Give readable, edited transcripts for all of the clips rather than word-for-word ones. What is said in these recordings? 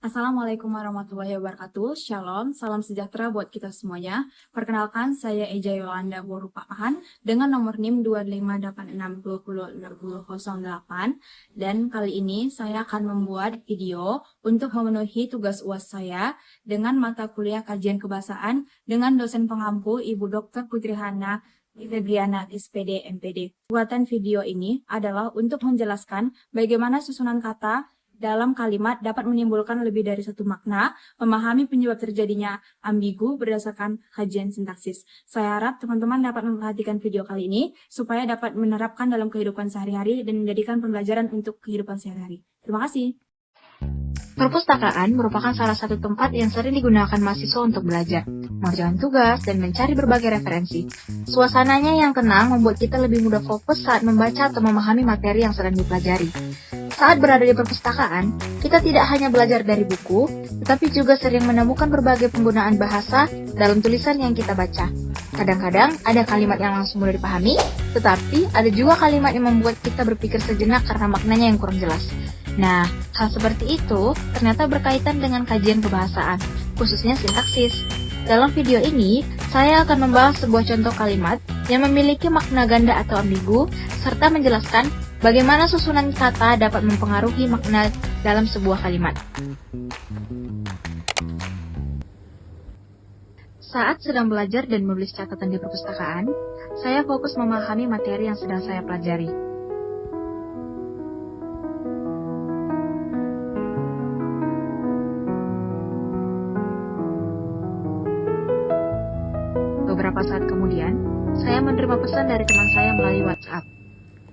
Assalamualaikum warahmatullahi wabarakatuh. Shalom, salam sejahtera buat kita semuanya. Perkenalkan, saya Eja Yolanda Borupahan dengan nomor NIM 258620008. Dan kali ini saya akan membuat video untuk memenuhi tugas UAS saya dengan mata kuliah kajian kebahasaan dengan dosen pengampu Ibu Dr. Putri Hana Febriana, SPD, MPD. Buatan video ini adalah untuk menjelaskan bagaimana susunan kata dalam kalimat dapat menimbulkan lebih dari satu makna, memahami penyebab terjadinya ambigu berdasarkan kajian sintaksis. Saya harap teman-teman dapat memperhatikan video kali ini supaya dapat menerapkan dalam kehidupan sehari-hari dan menjadikan pembelajaran untuk kehidupan sehari-hari. Terima kasih. Perpustakaan merupakan salah satu tempat yang sering digunakan mahasiswa untuk belajar, mengerjakan tugas, dan mencari berbagai referensi. Suasananya yang tenang membuat kita lebih mudah fokus saat membaca atau memahami materi yang sedang dipelajari. Saat berada di perpustakaan, kita tidak hanya belajar dari buku, tetapi juga sering menemukan berbagai penggunaan bahasa dalam tulisan yang kita baca. Kadang-kadang ada kalimat yang langsung mudah dipahami, tetapi ada juga kalimat yang membuat kita berpikir sejenak karena maknanya yang kurang jelas. Nah, hal seperti itu ternyata berkaitan dengan kajian kebahasaan, khususnya sintaksis. Dalam video ini, saya akan membahas sebuah contoh kalimat yang memiliki makna ganda atau ambigu, serta menjelaskan bagaimana susunan kata dapat mempengaruhi makna dalam sebuah kalimat. Saat sedang belajar dan menulis catatan di perpustakaan, saya fokus memahami materi yang sedang saya pelajari. Beberapa saat kemudian, saya menerima pesan dari teman saya melalui WhatsApp.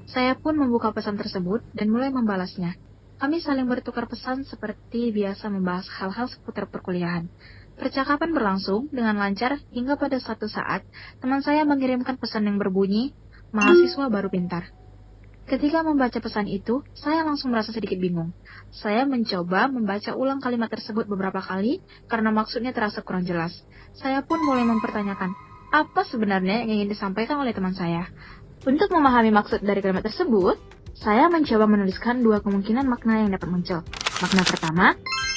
Saya pun membuka pesan tersebut dan mulai membalasnya. Kami saling bertukar pesan seperti biasa membahas hal-hal seputar perkuliahan. Percakapan berlangsung dengan lancar hingga pada suatu saat, teman saya mengirimkan pesan yang berbunyi, "Mahasiswa baru pintar." Ketika membaca pesan itu, saya langsung merasa sedikit bingung. Saya mencoba membaca ulang kalimat tersebut beberapa kali karena maksudnya terasa kurang jelas. Saya pun mulai mempertanyakan, apa sebenarnya yang ingin disampaikan oleh teman saya? Untuk memahami maksud dari kalimat tersebut, saya mencoba menuliskan dua kemungkinan makna yang dapat muncul. Makna pertama,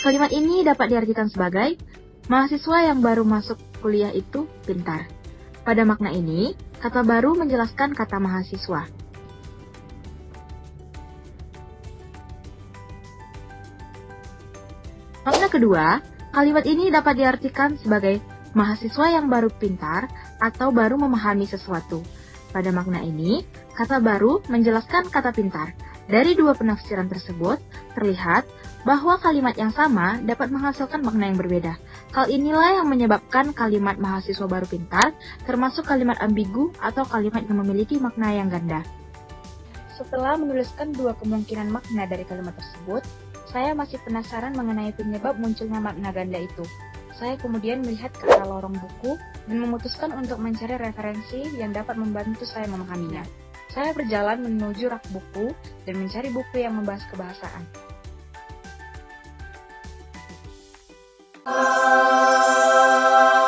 kalimat ini dapat diartikan sebagai mahasiswa yang baru masuk kuliah itu pintar. Pada makna ini, kata baru menjelaskan kata mahasiswa. Makna kedua, kalimat ini dapat diartikan sebagai mahasiswa yang baru pintar atau baru memahami sesuatu. Pada makna ini, kata baru menjelaskan kata pintar. Dari dua penafsiran tersebut, terlihat bahwa kalimat yang sama dapat menghasilkan makna yang berbeda. Hal inilah yang menyebabkan kalimat mahasiswa baru pintar termasuk kalimat ambigu atau kalimat yang memiliki makna yang ganda. Setelah menuliskan dua kemungkinan makna dari kalimat tersebut, saya masih penasaran mengenai penyebab munculnya makna ganda itu. Saya kemudian melihat ke arah lorong buku dan memutuskan untuk mencari referensi yang dapat membantu saya memahaminya. Saya berjalan menuju rak buku dan mencari buku yang membahas kebahasaan.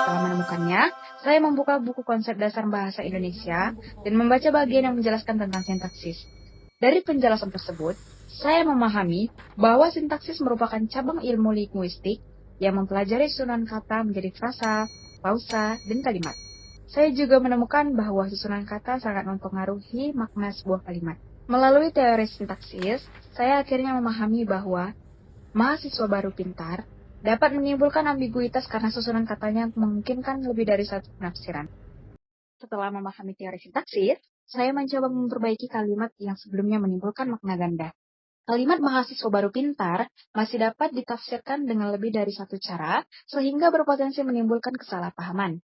Setelah menemukannya, saya membuka buku konsep dasar bahasa Indonesia dan membaca bagian yang menjelaskan tentang sintaksis. Dari penjelasan tersebut, saya memahami bahwa sintaksis merupakan cabang ilmu linguistik yang mempelajari susunan kata menjadi frasa, pausa, dan kalimat. Saya juga menemukan bahwa susunan kata sangat mempengaruhi makna sebuah kalimat. Melalui teori sintaksis, saya akhirnya memahami bahwa mahasiswa baru pintar dapat menimbulkan ambiguitas karena susunan katanya memungkinkan lebih dari satu penafsiran. Setelah memahami teori sintaksis, saya mencoba memperbaiki kalimat yang sebelumnya menimbulkan makna ganda. Kalimat mahasiswa baru pintar masih dapat ditafsirkan dengan lebih dari satu cara, sehingga berpotensi menimbulkan kesalahpahaman.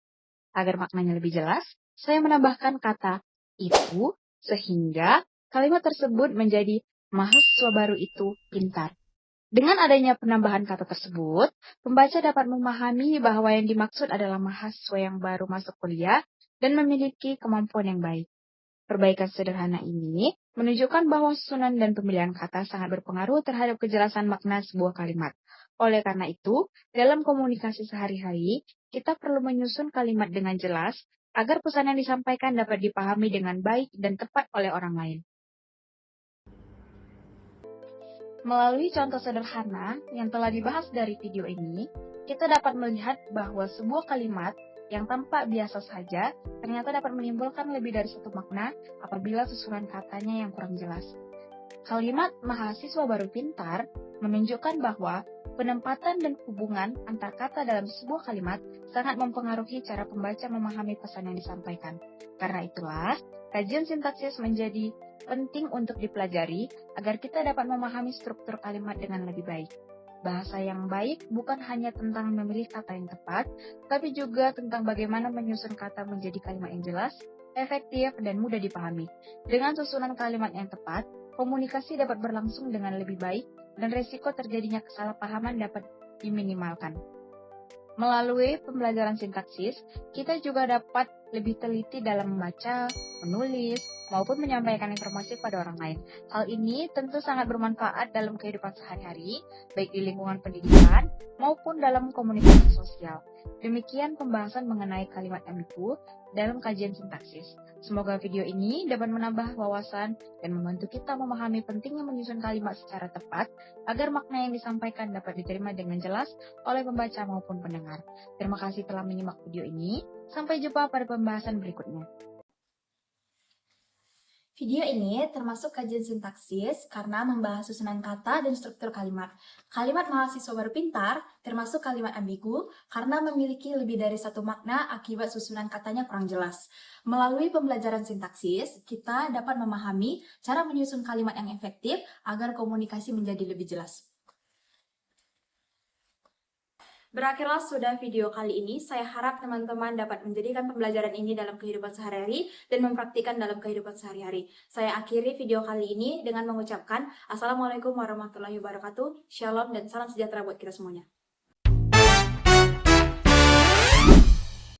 Agar maknanya lebih jelas, saya menambahkan kata itu, sehingga kalimat tersebut menjadi mahasiswa baru itu pintar. Dengan adanya penambahan kata tersebut, pembaca dapat memahami bahwa yang dimaksud adalah mahasiswa yang baru masuk kuliah dan memiliki kemampuan yang baik. Perbaikan sederhana ini menunjukkan bahwa susunan dan pemilihan kata sangat berpengaruh terhadap kejelasan makna sebuah kalimat. Oleh karena itu, dalam komunikasi sehari-hari, kita perlu menyusun kalimat dengan jelas agar pesan yang disampaikan dapat dipahami dengan baik dan tepat oleh orang lain. Melalui contoh sederhana yang telah dibahas dari video ini, kita dapat melihat bahwa sebuah kalimat yang tampak biasa saja ternyata dapat menimbulkan lebih dari satu makna apabila susunan katanya yang kurang jelas. Kalimat mahasiswa baru pintar menunjukkan bahwa penempatan dan hubungan antar kata dalam sebuah kalimat sangat mempengaruhi cara pembaca memahami pesan yang disampaikan. Karena itulah, kajian sintaksis menjadi penting untuk dipelajari agar kita dapat memahami struktur kalimat dengan lebih baik. Bahasa yang baik bukan hanya tentang memilih kata yang tepat, tapi juga tentang bagaimana menyusun kata menjadi kalimat yang jelas, efektif, dan mudah dipahami. Dengan susunan kalimat yang tepat, komunikasi dapat berlangsung dengan lebih baik dan risiko terjadinya kesalahpahaman dapat diminimalkan. Melalui pembelajaran sintaksis, kita juga dapat lebih teliti dalam membaca, menulis, maupun menyampaikan informasi pada orang lain. Hal ini tentu sangat bermanfaat dalam kehidupan sehari-hari, baik di lingkungan pendidikan maupun dalam komunikasi sosial. Demikian pembahasan mengenai kalimat ambigu dalam kajian sintaksis. Semoga video ini dapat menambah wawasan dan membantu kita memahami pentingnya menyusun kalimat secara tepat agar makna yang disampaikan dapat diterima dengan jelas oleh pembaca maupun pendengar. Terima kasih telah menyimak video ini. Sampai jumpa pada pembahasan berikutnya. Video ini termasuk kajian sintaksis karena membahas susunan kata dan struktur kalimat. Kalimat mahasiswa baru pintar termasuk kalimat ambigu karena memiliki lebih dari satu makna akibat susunan katanya kurang jelas. Melalui pembelajaran sintaksis, kita dapat memahami cara menyusun kalimat yang efektif agar komunikasi menjadi lebih jelas. Berakhirlah sudah video kali ini. Saya harap teman-teman dapat menjadikan pembelajaran ini dalam kehidupan sehari-hari dan mempraktikkan dalam kehidupan sehari-hari. Saya akhiri video kali ini dengan mengucapkan Assalamualaikum warahmatullahi wabarakatuh, Shalom dan salam sejahtera buat kita semuanya.